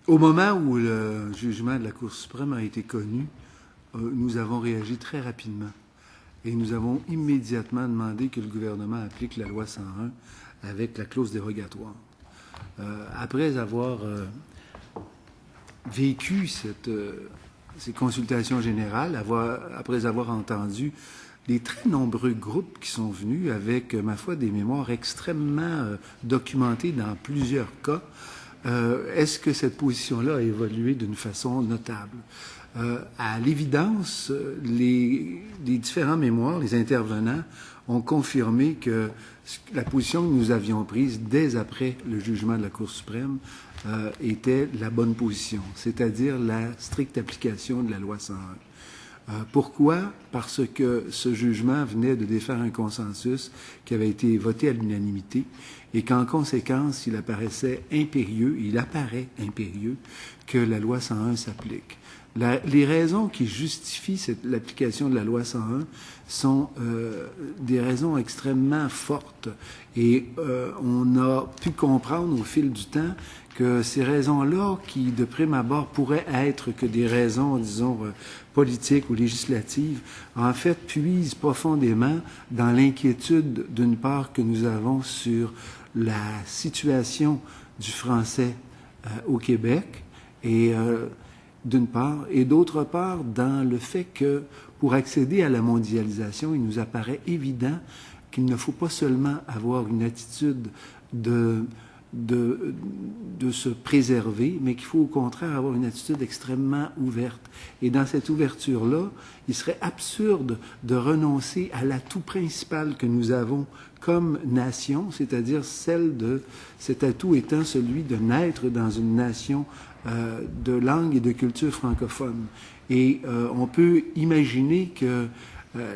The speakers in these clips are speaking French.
Au moment où le jugement de la Cour suprême a été connu, nous avons réagi très rapidement et nous avons immédiatement demandé que le gouvernement applique la loi 101 avec la clause dérogatoire. Après avoir vécu ces consultations générales, après avoir entendu les très nombreux groupes qui sont venus avec, ma foi, des mémoires extrêmement documentées dans plusieurs cas, est-ce que cette position-là a évolué d'une façon notable? À l'évidence, les différents mémoires, les intervenants, ont confirmé que la position que nous avions prise dès après le jugement de la Cour suprême était la bonne position, c'est-à-dire la stricte application de la loi 101. Pourquoi? Parce que ce jugement venait de défaire un consensus qui avait été voté à l'unanimité et qu'en conséquence, il apparaît impérieux que la loi 101 s'applique. Les raisons qui justifient l'application de la loi 101 sont des raisons extrêmement fortes et on a pu comprendre au fil du temps que ces raisons-là, qui de prime abord pourraient être que des raisons, disons, politiques ou législatives, en fait puisent profondément dans l'inquiétude, d'une part, que nous avons sur la situation du français au Québec, et d'une part, et d'autre part, dans le fait que pour accéder à la mondialisation, il nous apparaît évident qu'il ne faut pas seulement avoir une attitude de se préserver, mais qu'il faut au contraire avoir une attitude extrêmement ouverte. Et dans cette ouverture-là, il serait absurde de renoncer à l'atout principal que nous avons comme nation, c'est-à-dire cet atout étant celui de naître dans une nation de langue et de culture francophone. Et on peut imaginer que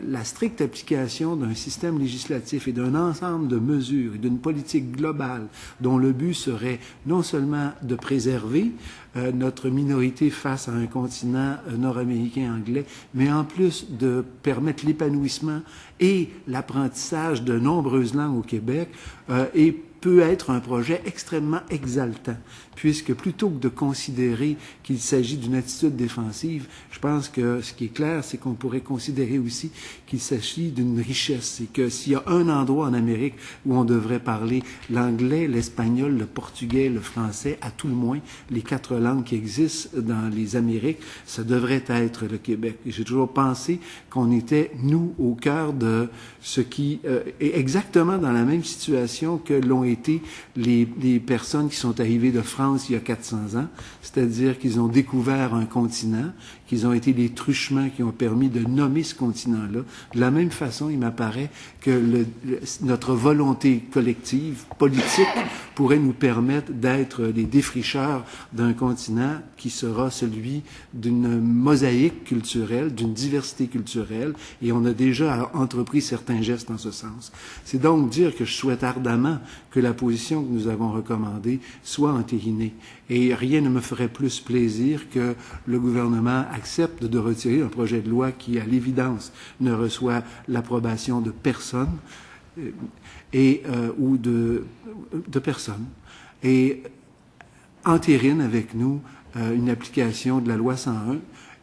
la stricte application d'un système législatif et d'un ensemble de mesures et d'une politique globale dont le but serait non seulement de préserver notre minorité face à un continent nord-américain anglais, mais en plus de permettre l'épanouissement et l'apprentissage de nombreuses langues au Québec peut être un projet extrêmement exaltant, puisque plutôt que de considérer qu'il s'agit d'une attitude défensive, je pense que ce qui est clair, c'est qu'on pourrait considérer aussi qu'il s'agit d'une richesse, et que s'il y a un endroit en Amérique où on devrait parler l'anglais, l'espagnol, le portugais, le français, à tout le moins, les 4 langues qui existent dans les Amériques, ça devrait être le Québec. Et j'ai toujours pensé qu'on était, nous, au cœur de ce qui est exactement dans la même situation que l'ont été les personnes qui sont arrivées de France il y a 400 ans, c'est-à-dire qu'ils ont découvert un continent, qu'ils ont été les truchements qui ont permis de nommer ce continent-là. De la même façon, il m'apparaît que notre volonté collective, politique, pourrait nous permettre d'être les défricheurs d'un continent qui sera celui d'une mosaïque culturelle, d'une diversité culturelle, et on a déjà entrepris certains gestes en ce sens. C'est donc dire que je souhaite ardemment que la position que nous avons recommandée soit entérinée. Et rien ne me ferait plus plaisir que le gouvernement accepte de retirer un projet de loi qui, à l'évidence, ne reçoit l'approbation de personne ou de personne, et entérine avec nous une application de la loi 101,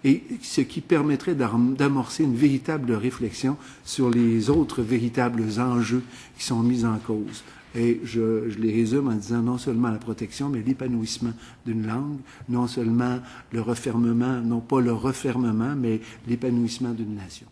et ce qui permettrait d'amorcer une véritable réflexion sur les autres véritables enjeux qui sont mis en cause. Et je les résume en disant non seulement la protection, mais l'épanouissement d'une langue, non seulement le refermement, non pas le refermement, mais l'épanouissement d'une nation.